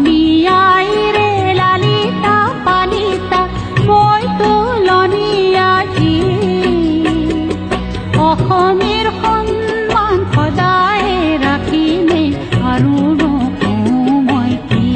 অসমীয়াই ৰে লালিতা পালিতা মই তুলনীয়া জী অসমীৰ সন্মান সদায় ৰাখিমে আৰু নকওঁ মই কি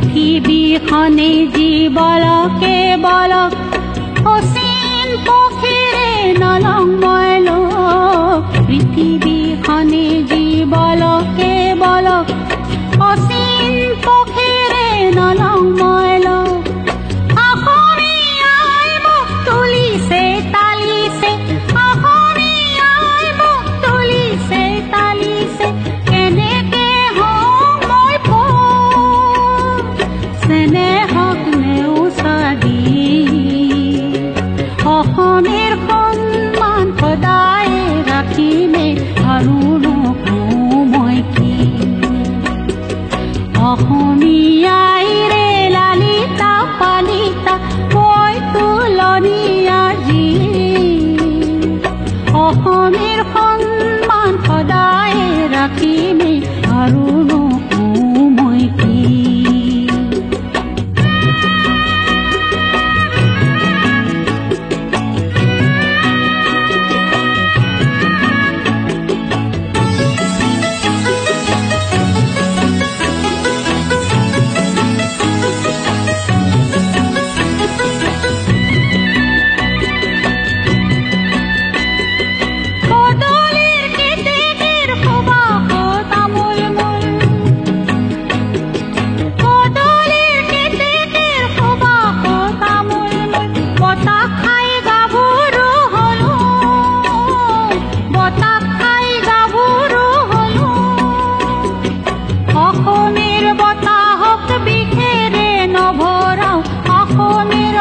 পৃথিৱীখনে যি বলকে বলক অসীম পখিৰে নলং মই লোক পৃথিৱীখনে যি বলকে বলক অসীম পখিৰে নলং মই লোক অসমীয়াই মোক তুলিছে তালিছে অসমীয়াই মোক তুলিছে তালিছে কেনেকে হওঁ মই স্নেহক নেওচা অসমীৰ সন্মান সদায় ৰাখিমে আৰু নকওঁ মই কি অসমীয়াই ৰে লালিতা পালিতা মই তুলনীয়া জী অসমীৰ সন্মান সদায় ৰাখিমে আৰু নকওঁ মই কি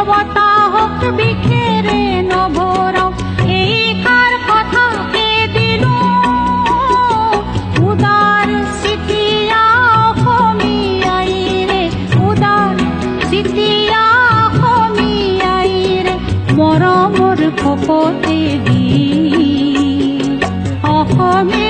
বতাহক বিখেৰে নভৰাও এই কাৰ কথাকে দিলো উদাৰ চিঠিয়া অসমীয়াই ৰে উদাৰ চিঠিয়া অসমীয়াই ৰে মৰমৰ খপতে দি অসমীয়া